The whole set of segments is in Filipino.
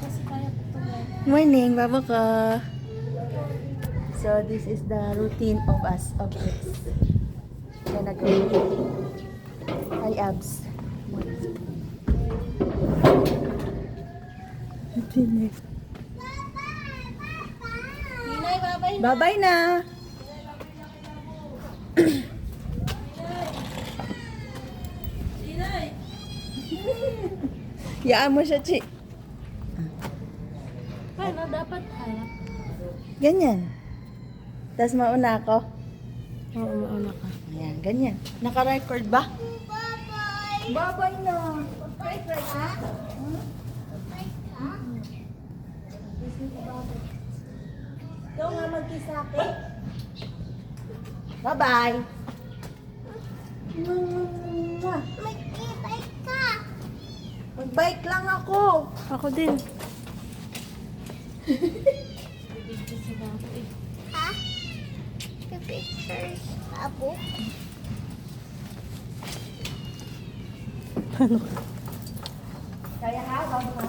kasi kaya ko ito. Morning, baba ka. So, this is the routine of us, of us. Gonna go. Hi, abs. Ninay, babay na. Bye-bye na. Ninay. Yaan mo siya, Chi. Paano dapat harap? Ganyan. Tapos mauna ako. Oo, mauna ka. Ayan, ganyan. Naka-record ba? Bye-bye. Bye-bye na. Bye-bye ha? Ikaw nga mag-kiss sa akin. Bye-bye. Mag-bike ka. Mag-bike lang ako. Ako din. Ha? The pictures, Abu. Kaya ha? Bago ha?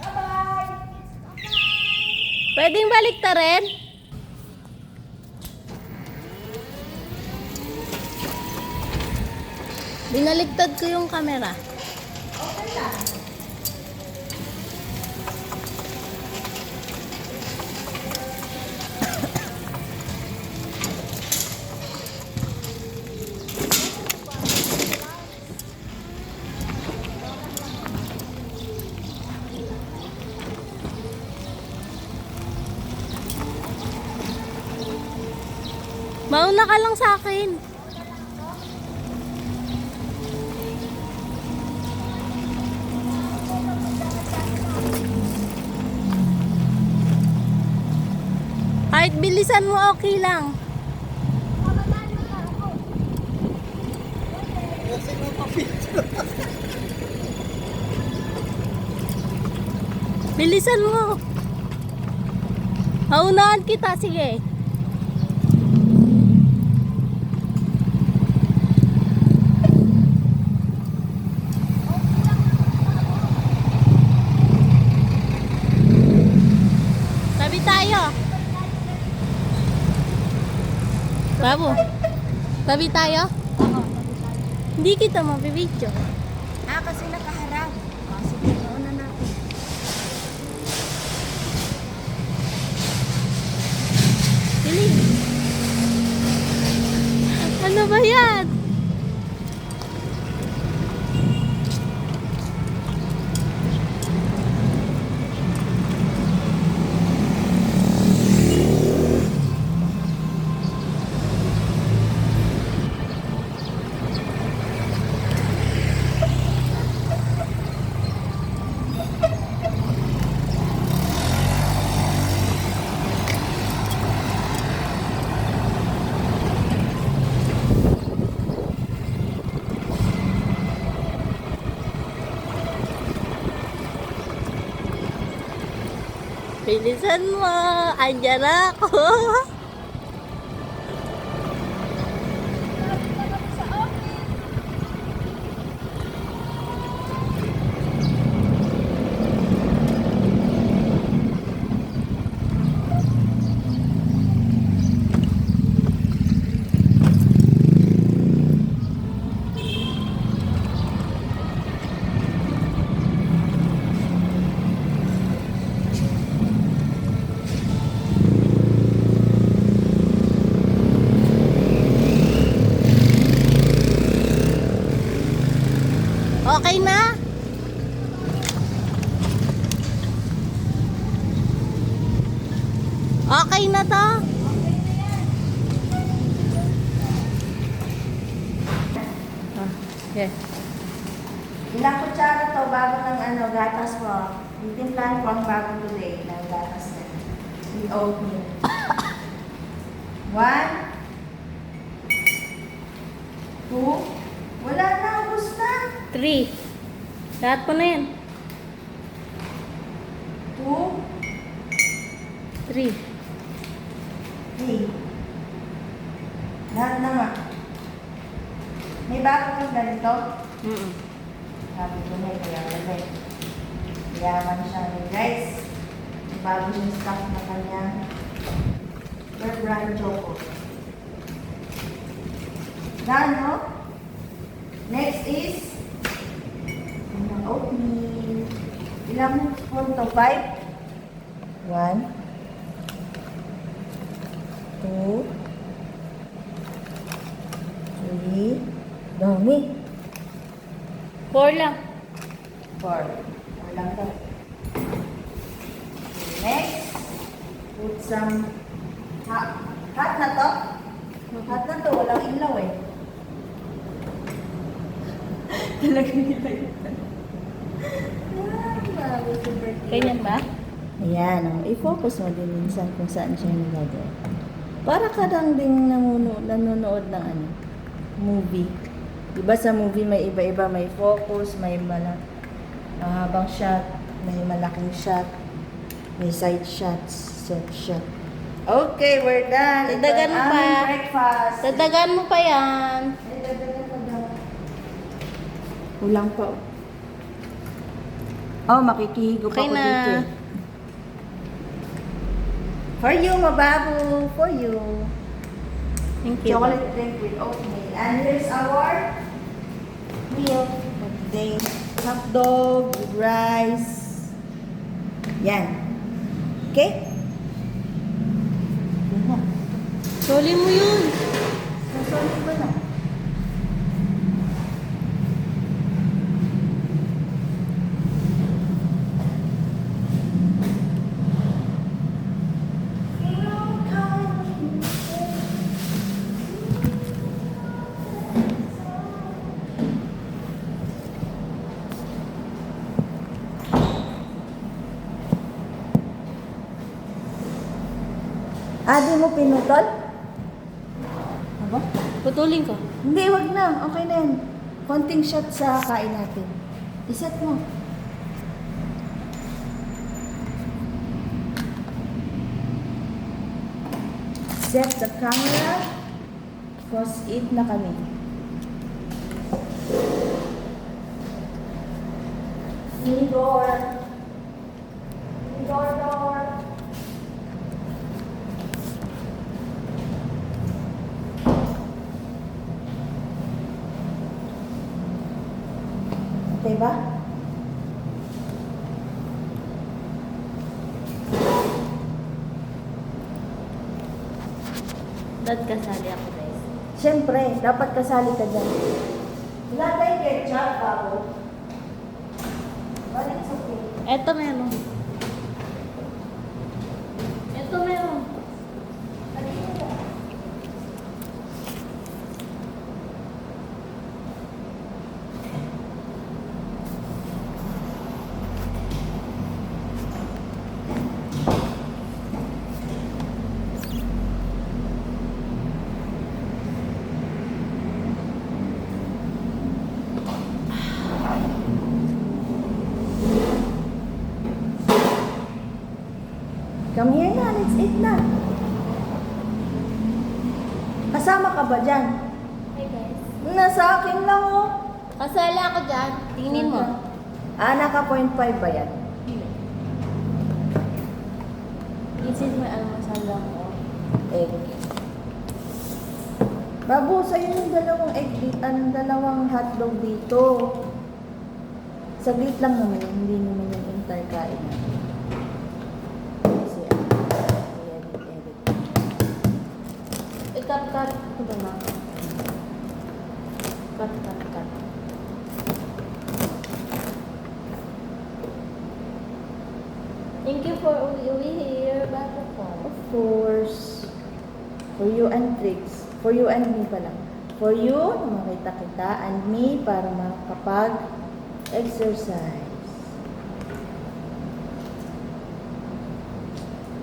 Bye-bye. Pwedeng balik ta rin? Binaligtad ko yung camera. Okay lang. Mauna ka lang sa akin. Kahit bilisan mo, okay lang. Bilisan mo. Maunahan kita, sige. Tabi tayo. Babu, tabi tayo? Hindi kita mapibidyo. Ah, kasi nakaharap. Ah, sige, mauna na ako. Pili. Ano ba yan? Bilisan mo. Andyan ako. Okay na? Okay na to? Okay. Ilang kutsara to bago ng gatas mo? Itimplahan ko ang bago today ng gatas na. With oatmeal. 1, 2, wala na, ubos na. 3. Lahat po na yan. 2, 3. 3. Lahat na nga. May bago kang ganito? Sabi ko na, kaya wala. Yaman siya guys. Bago yung stock na kanyang Bear Brand Choco. Done, no? Next is oatmeal. Ilang spoon to? 5? 1 2 3 dami. 4 lang. 4 lang daw. Next, put some hot na to. Hot na to, walang ilaw eh. Talagang ilaw. Ganyan ba? Ayan, i-focus mo din minsan kung saan siya nilagay. Para ka lang ding nanonood ng movie. Diba sa movie may iba-iba, may focus, may mahabang shot, may malaking shot, may side shots, set shot. Okay, we're done. Ito Dagdagan ang mo pa. aming breakfast. Dadagan mo pa yan. Ay, dagdagan pa daw. Kulang pa. Oh, makikihigo pa Okay ko na. dito eh. For you, mababu. For you. Thank you. Chocolate drink with oatmeal. And here's our meal for today. Hot dog with rice. Yan. Okay? Yan na. Soli mo yun. Sorry ba na? Di mo pinutol? Aba? Putulin ko. Hindi, wag na. Okay na yan. Konting shot sa kain natin. Iset mo. Set the camera. Cause eat na kami. Door. Door. Okay ba? Dad kasali ako guys. Siyempre, dapat kasali ka dyan. Wala tayong ketchup, babo. But it's okay. Eto meron. Eto meron. Come here na, let's eat na. Kasama ka ba dyan? Hey guys. Nasa akin lang oh. Kasali ako dyan. Tingnin mo. Naka 0.5 ba yan? This is my almusal lang ko. Egg. Babu, sa'yo yung dalawang egg dito, dalawang hotdog dito. Saglit lang naman yun, hindi naman yung entire kain natin. Kasi, edit. Cut. Ito ba na? Cut. Thank you for uwi here. Bakit po? Of course. For you and Trix. For you and me pala. For you, na makita kita, and me, para makapag-exercise.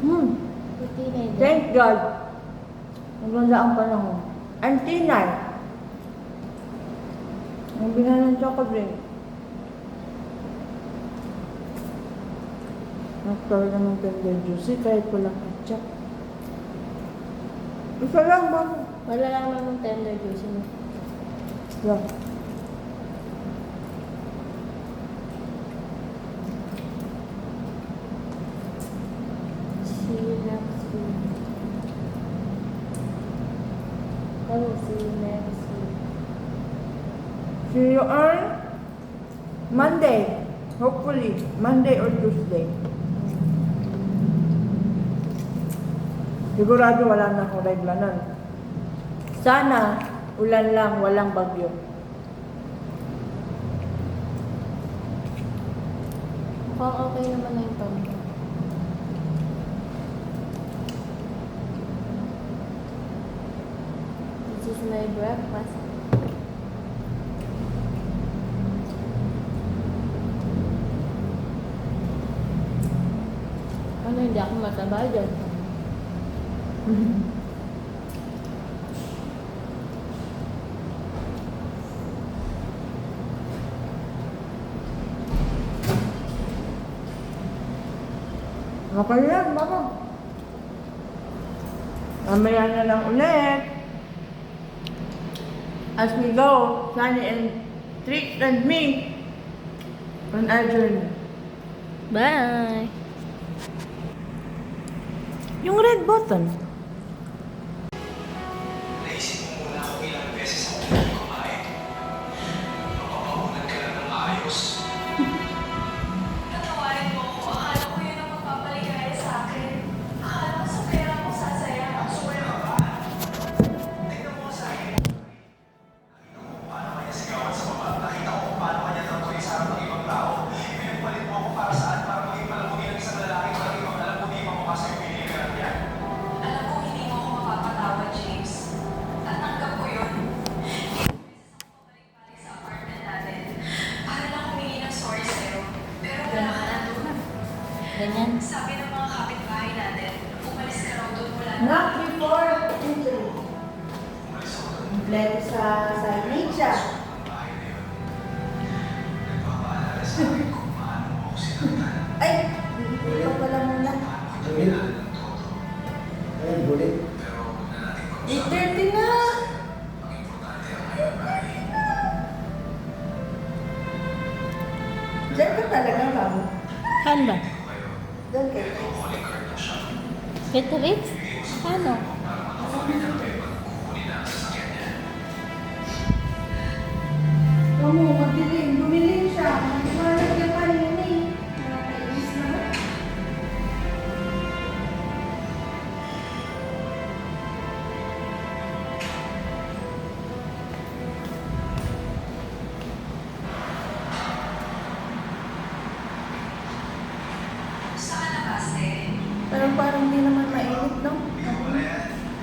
Puti na yun. Thank God. Maganda ang panahon. And tinay. Ang binala ng chocolate drink. Nagkaroon ng tender juicy kahit walang ketchup. Isa lang ba? Wala lang naman tender juice. Lang. See you on Monday. Hopefully, Monday or Tuesday. Sigurado wala na akong reglanan. Sana, ulan lang, walang bagyo. Mukhang okay naman na yung tummy. This is my breakfast. Ano, hindi ako mataba dyan. Okay yan, baka. Mamaya na lang ulit. As we go, Sunny and Trix and me on our journey. Bye! Yung red button. Naisip mo muna kung ilang beses ako hindi kumain. Mapapahunan ka lang ng maayos. Natawarin mo ako. Akala ko yun ang magpapaligaya sa akin. Akala ko sa pera mo sasaya. Sumaya ka ba? Tignan mo sa akin. Nakita ko kung paano kanya sigawan sa baba. Nakita ko kung paano kanya tatuloy sa harap ng ibang tao. Pinagpalit mo ako para saan? Para maging palamunin ng isang lalaki. Para ibang alam mo, di mapapasa yung pinili ka lang yan. Alam ko hindi mo ako mapapatawad, James. Tatanggap ko yun. Pabalik-balik sa apartment natin. Para lang humingi ng sorry sa'yo. Pero wala ka nandun. Ganyan. Sabi ng mga kapitbahay natin, umalis ka raw doon mula na. Not before entry. Kompleto sa signage siya. Nagpapaalala sa akin kung paano mo ako sinundan. Ay, ikaw pala muna. Kailangan ng todo. Ayun, bulit. Pero huwag na natin pag-usapan. 8:30 na. Ang importante ang ngayon, Mary. Diyan ka talaga, Mamo. Saan ba? Diyan ka. Calling card ng shop. Kay Trix? Paano? Para matawagin niya kami pag kukunin na ang sasakyan niya. Mamo, madilim. Bumiling siya. Malag ka kanina eh. Nakakainis naman. Saan na ba, Ste? Parang di naman mainit, no?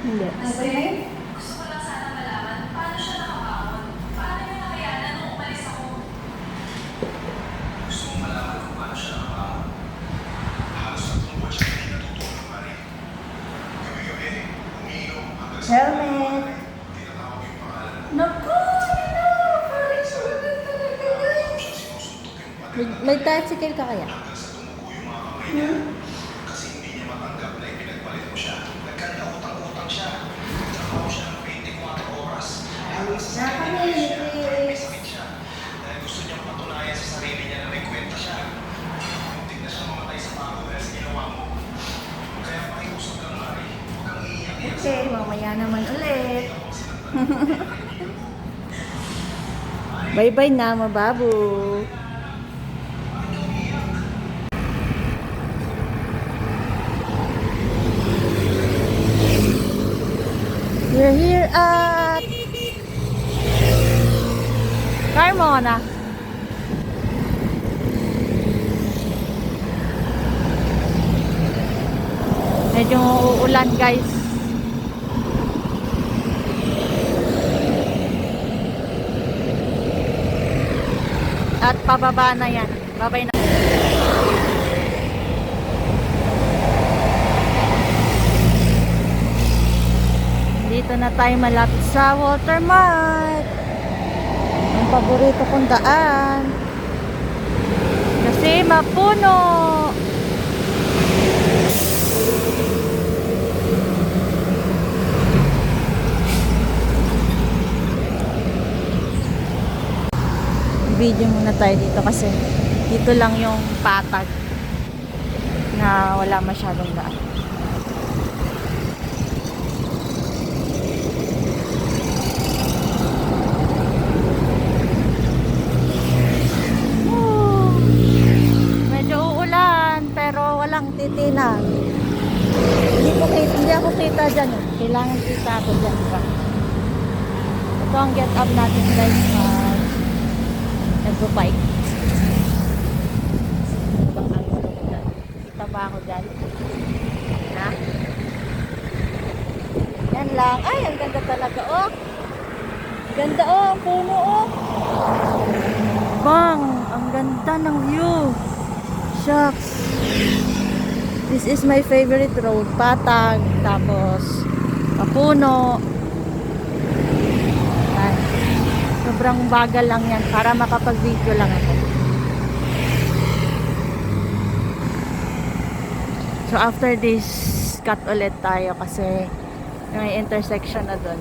Hindi. Okay na yun? Gusto ko lang sana malaman, paano siya nakabangon? Paano niya nakayanan nung umalis ako? Gusto mong malaman kung paano siya nakabangon. Halos tatlong buwan siya hindi natutulog, Mary. Gabi-gabi, umiinom hanggang sa Helmet. tinatawag yung pangalan mo. Naku! Ano? Parang sumunod talaga, guys. Siya sinusuntok yung pader May tricycle ka kaya? hanggang sa tumuko yung mga kamay niya. Kasi hindi niya matanggap na ipinagpalit mo siya. Nagkanda-utang-utang siya. Nagtrabaho siya ng 24 oras. Hanggang sa sarili niya siya, may sakit siya. Dahil gusto niyang patunayan sa sarili niya na may kwenta siya. Muntik na siya mamatay sa pagod dahil sa ginawa mo. Kaya pakiusap kang Mari. Huwag kang iiyak-iyak sa Okay, mamaya naman ulit. Bye-bye na, mababu. We're here at Carmona. Medyo uulan, guys. At pababa na yan. Babay na. Dito na tayo malapit sa Watermark. Ang paborito kong daan. Kasi mapuno. Video muna tayo dito kasi dito lang yung patag na wala masyadong daan. kita dyan eh. Kailangan kita ako dyan pa. Ito ang get up natin guys. Nagpo-bike. Bang ang gusto ko dyan. Kita ba ako dyan? Ha? Yan lang. Ay, ang ganda talaga oh. Ganda oh, ang puno oh. Bang, ang ganda ng view. Shucks. This is my favorite road. Patag, tapos papuno. Ay, sobrang bagal lang yan para makapag-video lang ako. So after this, cut ulit tayo kasi may intersection na doon.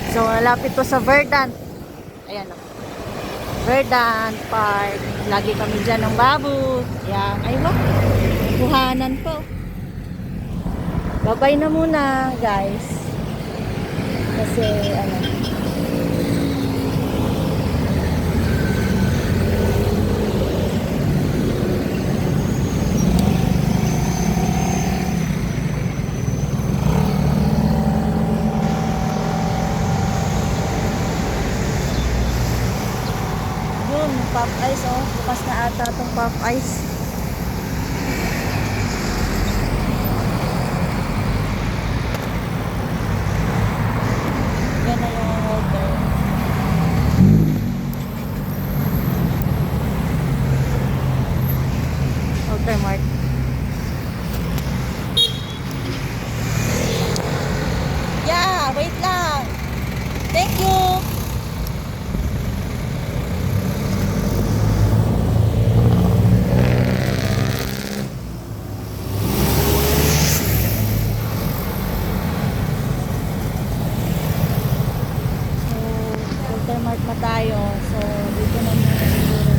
So malapit to sa Verdant. Ayan o. Verdant Park. Lagi kami dyan ng baboy. Yan. Ay wak. Kuhanan po. Babay na muna guys. Kasi ano. Yun, Pop Ice oh. Bukas na ata itong Pop Ice. Yan na yung holder. Holder Mart. Yeah, wait lang. Thank you. Mart na tayo. So, dito na muna siguro.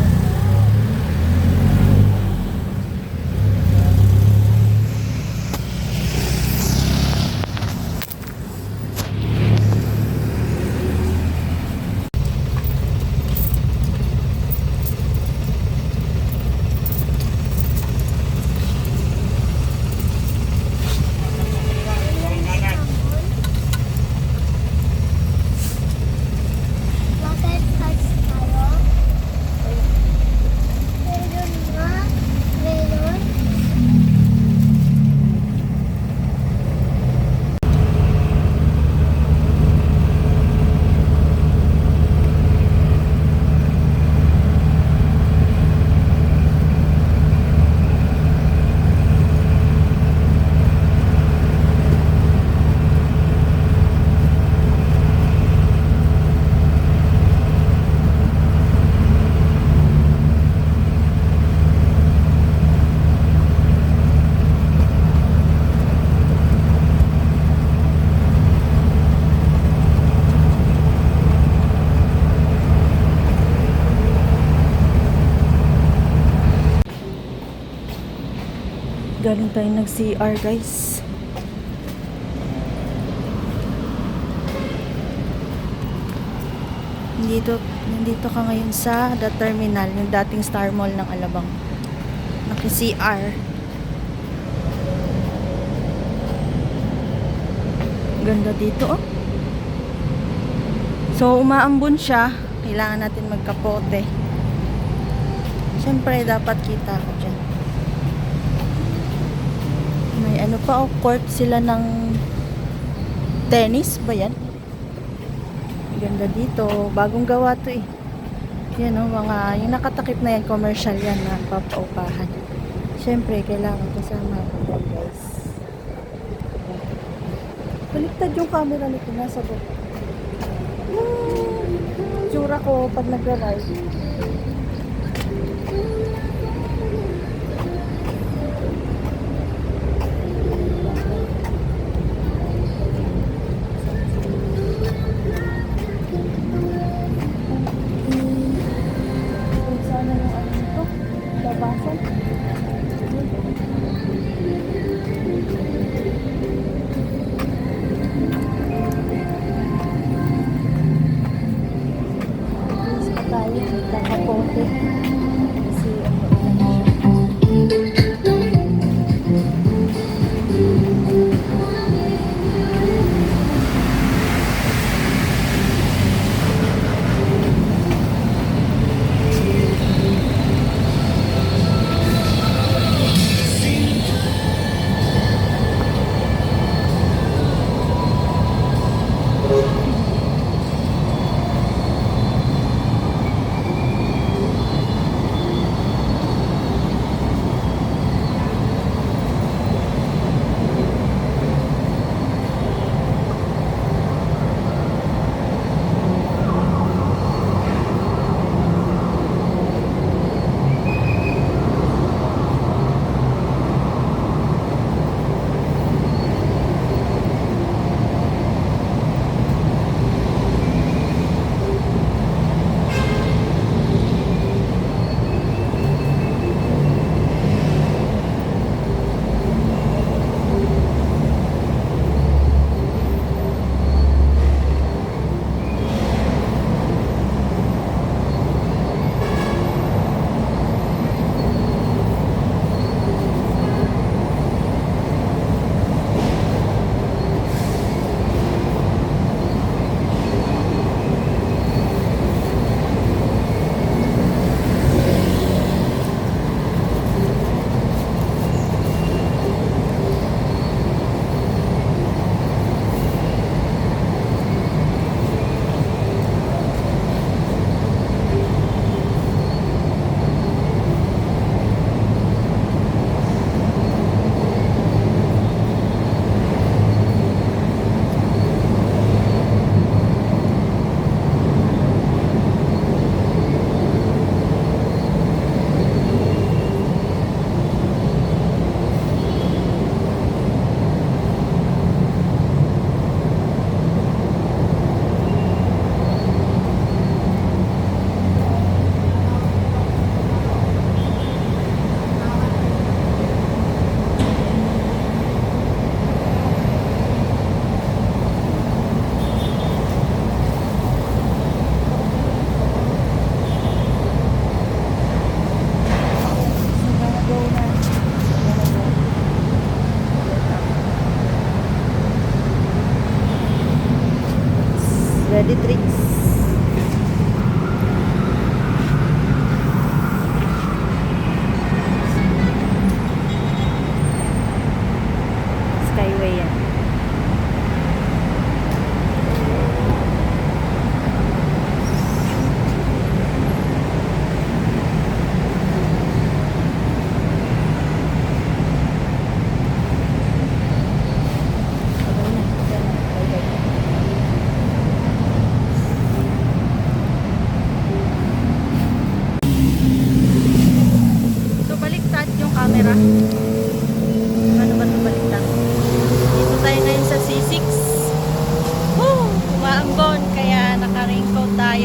Water parks tayo. Meron nga. Meron. Galing tayo nag-CR guys. Nandito ka ngayon sa The Terminal, yung dating Star Mall ng Alabang. Naki-CR. Ganda dito oh. So umaambon siya. Kailangan natin magkapote. Siyempre dapat kita ko dyan. May ano pa oh, court sila ng tennis ba yan? Ganda dito. Bagong gawa to eh. Yan oh, mga, yung nakatakip na yan, commercial yan na papaupahan. Siyempre, kailangan kasama ko dyan guys. Baliktad yung camera nito, nasa baba. Tsura ko pag nagra-ride. Sana yung ano nito, labasan. Please pa tayo.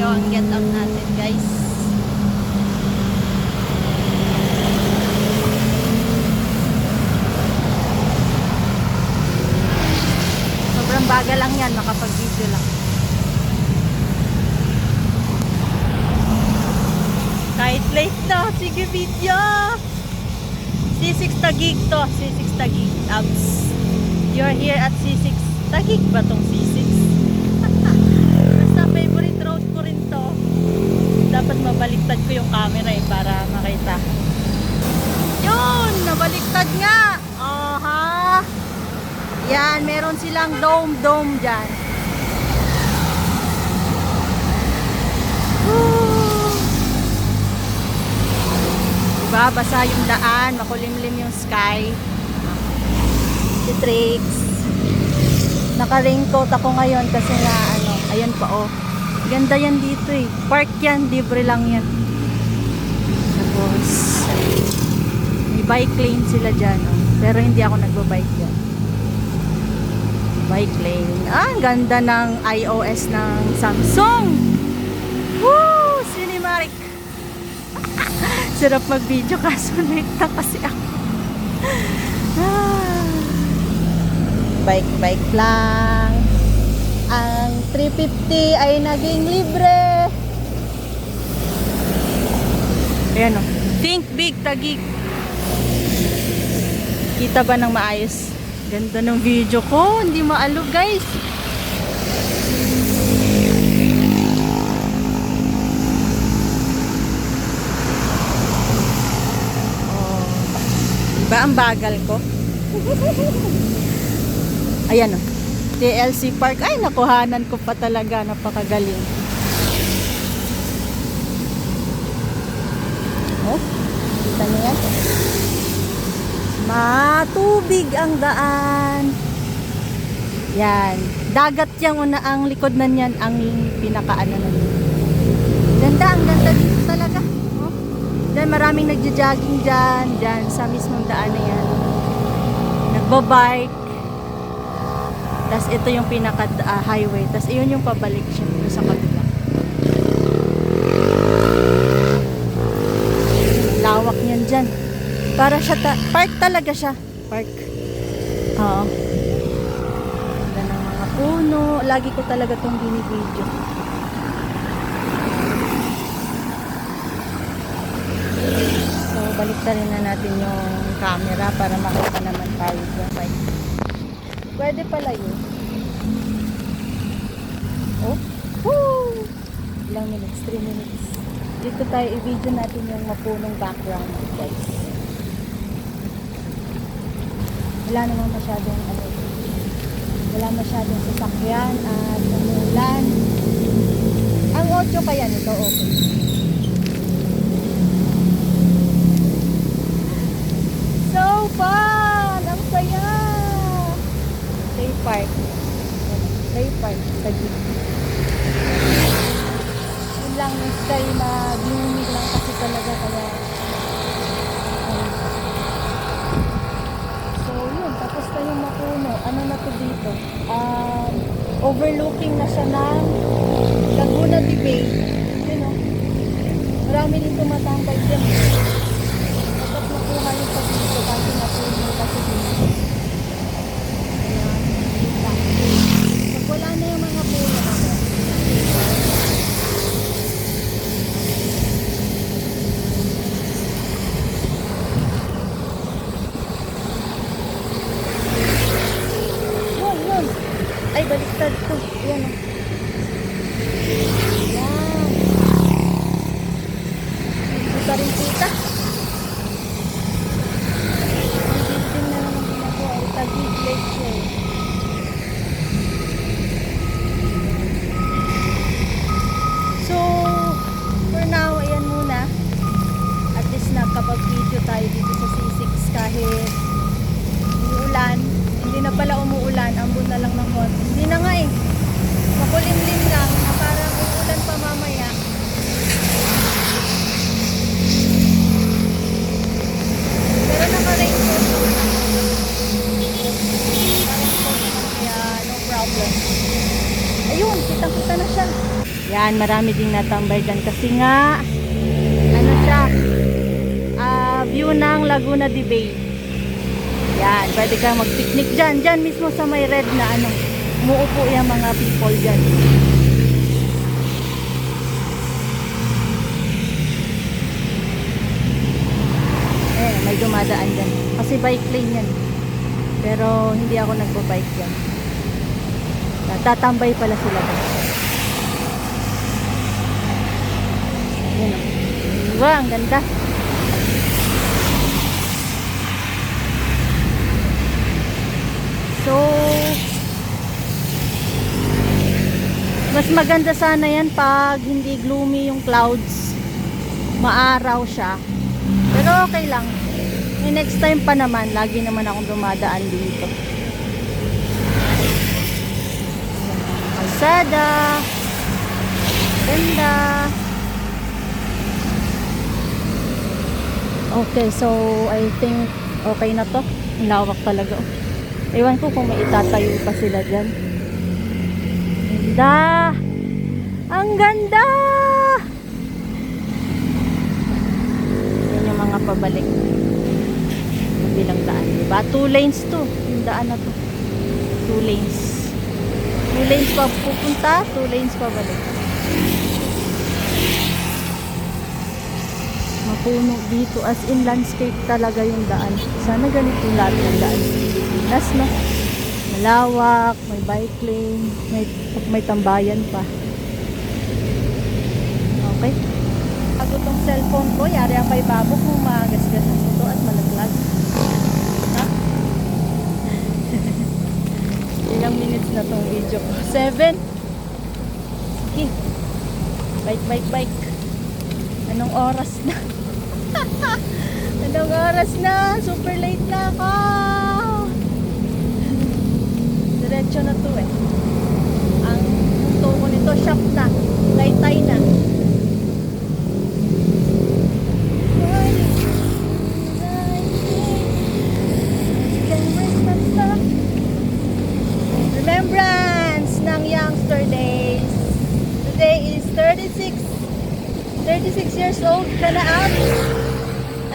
ang get out natin, guys. Sobrang bagal lang yan, makapag-video lang. Kahit late na, sige video. C6 Taguig to, C6 Taguig. Abs. You're here at C6 Taguig ba tong C6? Basta favorite road ko rin to. Dapat mabaliktad ko yung camera para makita. Yun, nabaliktad nga. Aha. Yan, meron silang dome dyan. Diba, basa yung daan, makulimlim yung sky. Si Trix. Naka-raincoat ako ngayon kasi nga ano, ayan pa oh. Ganda yan dito eh. Park yan, libre lang yan. Tapos may bike lane sila dyan oh. Pero hindi ako nagbabike dyan. Bike lane. Ah, ang ganda ng iOS ng Samsung. Woo! Cinematic. Sarap mag-video kaso late na kasi ako. Bike lang. Ang 350 ay naging libre. Ayan o. Think big, Taguig. Kita ba ng maayos? Ganda ng video ko. Hindi maalog, guys. Diba ang bagal ko? Ayan o. TLC Park. Ay, nakuhanan ko pa talaga. Napakagaling. Oh, kita niyo yan? Matubig ang daan. Yan. Dagat yung una. Ang likod na yan. Ang pinakaano na yan. Ganda. Ang ganda dito talaga. Dahil maraming nagja-jogging dyan sa mismong daan na yan. Nagbabike. Tapos ito yung pinaka-highway. Tapos iyon yung pabalik siya sa kabila. Lawak niyan dyan. Para siya, park talaga siya. Park. Oo. Ganda ng mga puno. Lagi ko talaga itong binibidyo. So, baliktarin na natin yung camera para makita naman tayo dyan. Pwede pala yun. Oh. Woo! Ilang minutes? 3 minutes. Dito tayo i-video natin yung mapunong background, guys. Wala namang masyadong wala masyadong sasakyan at umulan. Ang 8 kaya nito, okay. So fun! Ang saya! Play park. Play park. Taguig. Yun lang yung sky na gloomy lang kasi talaga kaya. So yun, tapos na yung mapuno. Ano na to dito? Overlooking na siya ng Laguna de Bay. Yun o. Marami din tumatambay dyan. Dapat makuha yung sa dito kasi napuno kasi dito. Pag wala na yung mga puno ako. Yun. Ay, baliktad to. Yan o. Yan. Hindi pa rin kita. Yan, marami ding natambay dyan kasi nga ano siya, view ng Laguna de Bay. Yan, pwede kang mag-picnic dyan. Dyan mismo sa may red na ano, umuupo yung mga people dyan. May dumadaan dyan. Kasi bike lane yan. Pero hindi ako nagpo-bike dyan. Tatambay pala sila dyan. Yan o. Diba? Ang ganda. So, mas maganda sana yan pag hindi gloomy yung clouds. Maaraw siya. Pero okay lang. May next time pa naman, lagi naman akong dumadaan dito. Kalsada. Ganda. Okay, so I think okay na to. Ang lawak talaga. Ewan ko kung may itatayo pa sila dyan. Ganda! Ang ganda! Yan yung mga pabalik. Bilang daan, diba? 2 lanes to. Yung daan na to. 2 lanes. 2 lanes pa pupunta, 2 lanes pa balik. Mapuno dito. As in landscape talaga yung daan. Sana ganito lahat ng daan sa Pilipinas, no? Malawak, may bike lane, may tambayan pa. Okay. Ako tong cellphone ko, yari ang kay babo kung magasgas ito at malaglag. Ha? Ilang minutes na tong video ko? 7? Sige. Bike. Anong oras na? Anong oras na? Super late na ako. Diretso na to eh. Ang punto ko nito, shop na. Taytay na. Remembrance ng youngster days. Today is 36 years old ka na out.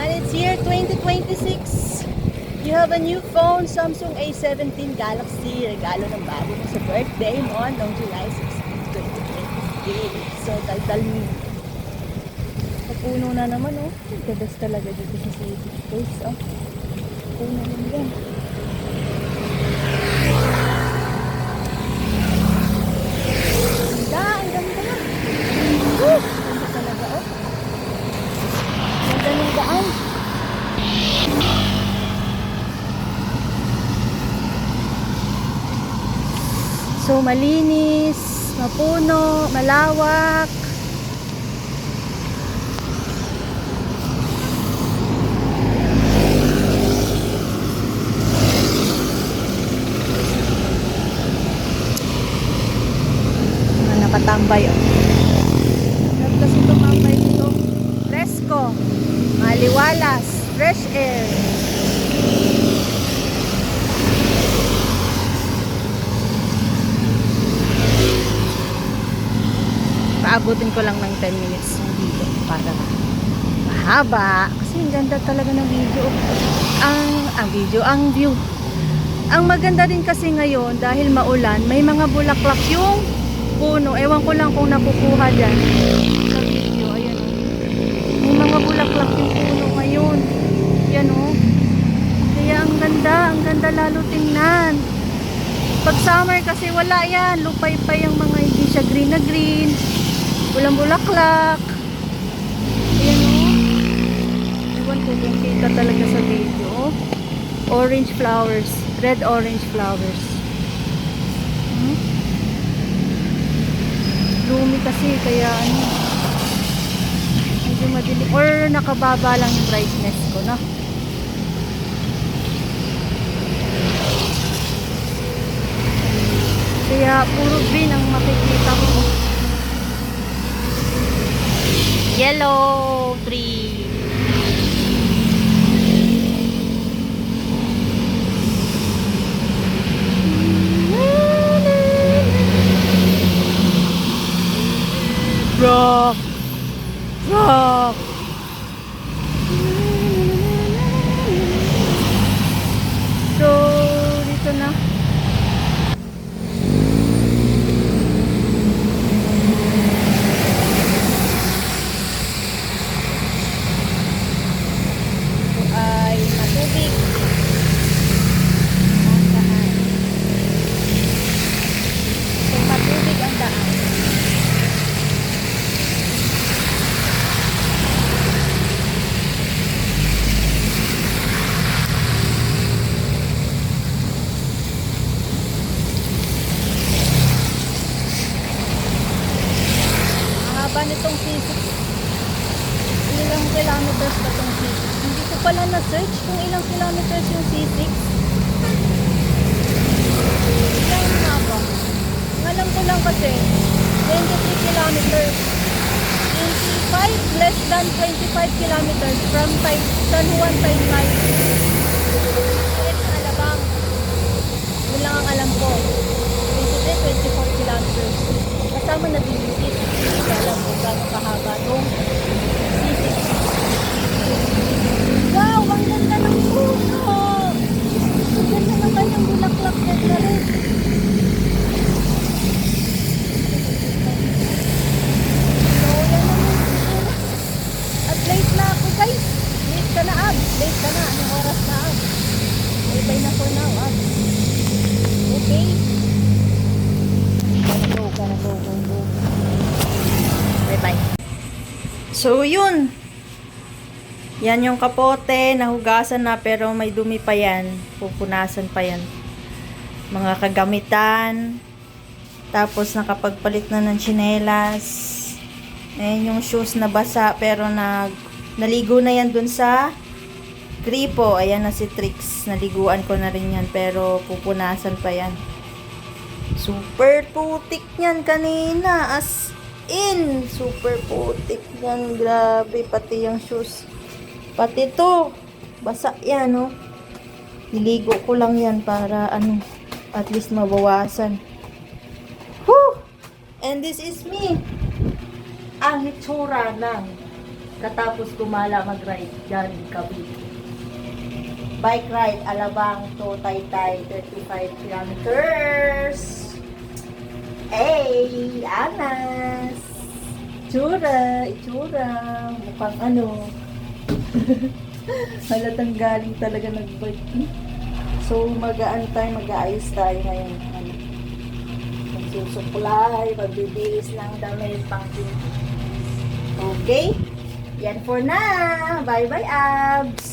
And it's year 2026. You have a new phone, Samsung A17 Galaxy. Regalo ng babo mo sa birthday mo noong July 16, 2028. So, daldal mo. Puno na naman, oh. The best talaga dito sa city. Place, oh. Puno naman yan. Ang ganda. Ganda talaga, oh. Ganda ng daan. So, malinis, mapuno, malawak. Nakatambay, oh. Sarap kasi tumambay dito. Fresco, maliwalas, fresh air. Paabutin ko lang ng 10 minutes yung video para mahaba. Kasi ang ganda talaga ng video. Ang view. Ang maganda din kasi ngayon, dahil maulan, may mga bulaklak yung puno. Ewan ko lang kung nakukuha dyan sa video. Ayan, may mga bulaklak yung puno ngayon. Yan, oh. Kaya ang ganda lalo tingnan. Pag summer kasi wala yan, lupay pa yung mga hindi siya green na green, walang bulaklak. Ayan, oh. Ewan ko kung kita talaga sa video, oh. Orange flowers, red orange flowers. Gloomy kasi, kaya ano, medyo madilim, or nakababa lang yung brightness ko, no? Kaya puro green ang makikita ko. Yellow tree. Rock! Rock! So, dito na. Ito ay matubig. Ang daan. So, matubig ang daan. Haba nitong C6. Ilang kilometers ba itong C6? Hindi ko pala na-search kung ilang kilometers yung C6. Ilang nga ba? Ang alam ko lang kasi, 23 kilometers. 25, less than 25 kilometers from San Juan, Taytay. Direct sa Alabang. Yun lang ang alam ko. 23, 24 kilometers. Kasama na din yung C6. Hindi alam ko gano'ng kahaba itong C6. Wow! Ang ganda ng puno! Ang ganda ng kanyang bulaklak na rin. So, yan naman. At late na ako, guys. Late ka na, Abs. Late ka na. Anong oras na, Abs? Bye-bye na for now, Abs. Okay? Go. Bye-bye. So, yun. Yan yung kapote. Nahugasan na pero may dumi pa yan. Pupunasan pa yan. Mga kagamitan. Tapos, nakapagpalit na ng tsinelas. Ayan yung shoes na basa pero naligo na yan dun sa gripo. Ayan na si Trix. Naliguan ko na rin yan pero pupunasan pa yan. Super putik yan kanina. As in. Super putik yan. Grabe. Pati yung shoes. Pati to. Basa yan, no? Niligo ko lang yan para at least mabawasan. Whew! And this is me. Ang hitsura lang. Katapos kumala mag-ride dyan, Cavite. Bike ride, Alabang to Taytay, 35 kilometers. Hey, Anas! Itsura. Mukhang halatang galing talaga nag-bike. So, mag-aayos tayo ngayon. Magsusukulay, magbibihis ng damit pang Okay? Yan for na. Bye-bye, abs.